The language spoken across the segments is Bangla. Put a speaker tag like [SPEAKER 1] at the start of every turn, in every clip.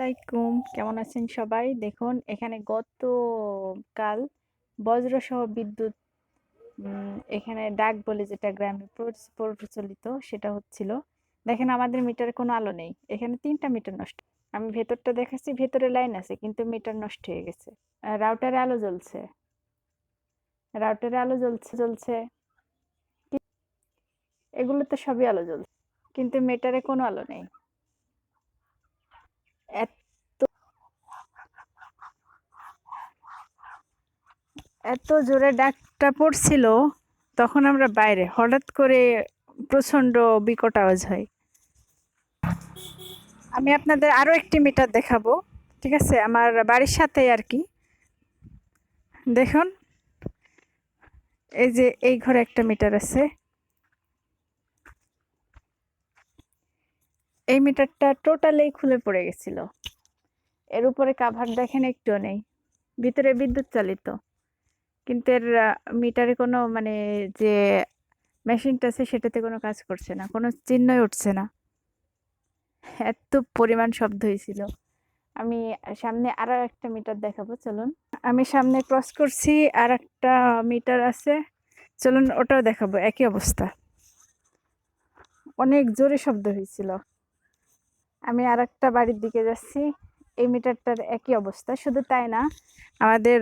[SPEAKER 1] আলাইকুম, কেমন আছেন সবাই? দেখুন এখানে গতকাল বজ্রসহ বিদ্যুৎ এখানে ডাক বলে যেটা গ্রামে প্রচলিত সেটা হচ্ছিল। দেখেন আমাদের মিটারে কোনো আলো নেই। এখানে ৩টা মিটার নষ্ট। আমি ভেতরটা দেখাচ্ছি, ভেতরে লাইন আছে কিন্তু মিটার নষ্ট হয়ে গেছে। রাউটারে আলো জ্বলছে। রাউটারে আলো জ্বলছে। এগুলোতে সবই আলো জ্বলছে। কিন্তু মিটারে কোনো আলো নেই। এত এত জোরে ডাকটা পড়ছিল, তখন আমরা বাইরে। হঠাৎ করে প্রচণ্ড বিকট আওয়াজ হয়। আমি আপনাদের আরো একটি মিটার দেখাবো। ঠিক আছে? আমার বাড়ির সাথেই আরকি। দেখুন, এই যে এই ঘরে একটা মিটার আছে। এই মিটারটা টোটালি খুলে পড়ে গেছিল। এর উপরে কাভার দেখেন একটুও নেই। ভিতরে বিদ্যুৎ চালিত। কিন্তু এর মিটারে কোনো মানে যে মেশিনটা আছে সেটাতে কোনো কাজ করছে না। কোনো চিহ্নই উঠছে না। এত পরিমাণ শব্দ হয়েছিল। আমি সামনে আরো একটা মিটার দেখাবো, চলুন। আমি সামনে ক্রস করছি, আর একটা মিটার আছে, চলুন ওটাও দেখাবো। একই অবস্থা, অনেক জোরে শব্দ হয়েছিল। আমি আর একটা বাড়ির দিকে যাচ্ছি, এই মিটারটার একই অবস্থা। শুধু তাই না, আমাদের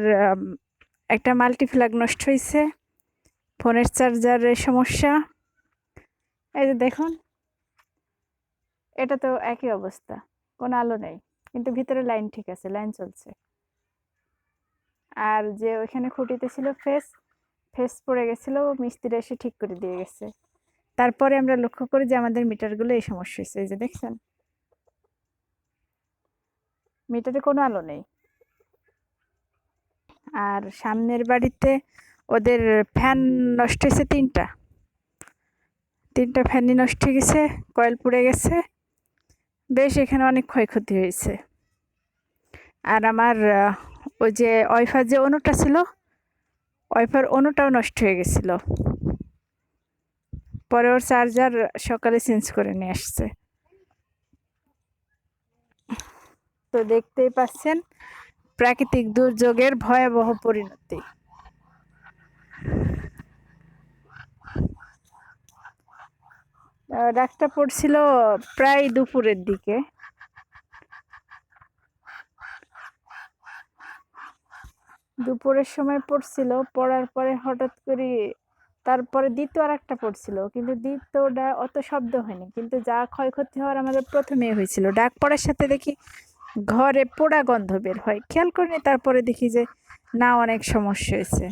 [SPEAKER 1] একটা মাল্টিপ্লাগ নষ্ট হয়েছে, ফোনের চার্জারের সমস্যা। এই যে দেখুন, এটা তো একই অবস্থা, কোনো আলো নেই কিন্তু ভিতরে লাইন ঠিক আছে, লাইন চলছে। আর যে ওইখানে খুঁটিতে ছিল ফেস পড়ে গেছিল, মিস্ত্রি এসে ঠিক করে দিয়ে গেছে। তারপরে আমরা লক্ষ্য করি যে আমাদের মিটারগুলো এই সমস্যা হয়েছে। এই যে দেখছেন, মিটারে কোনো আলো নেই। আর সামনের বাড়িতে ওদের ফ্যান নষ্ট হয়েছে তিনটা ফ্যানই নষ্ট হয়ে গেছে, কয়েল পুড়ে গেছে। বেশ এখানে অনেক ক্ষয়ক্ষতি হয়েছে। আর আমার ওই যে ওয়াইফার যে অনুটা ছিল, ওয়াইফার অনুটাও নষ্ট হয়ে গেছিল। পরে ওর চার্জার সকালে চেঞ্জ করে নিয়ে আসছে। তো দেখতেই পাচ্ছেন প্রাকৃতিক দুর্যোগের ভয়াবহ পরিণতি। ডাকটা পড়ছিল প্রায় দুপুরের দিকে। দুপুরের সময় পড়ছিল, পড়ার পরে হঠাৎ করে তারপরে দ্বিতীয় আর একটা পড়ছিল, কিন্তু দ্বিতীয়টা অত শব্দ হয়নি, কিন্তু যা ক্ষয়ক্ষতি হওয়ার আমাদের প্রথমেই হয়েছিল। ডাক পড়ার সাথে দেখি ঘরে পোড়া গন্ধ বের হয়, খেয়াল করিনি। তারপরে দেখি যে না, অনেক সমস্যা হয়েছে।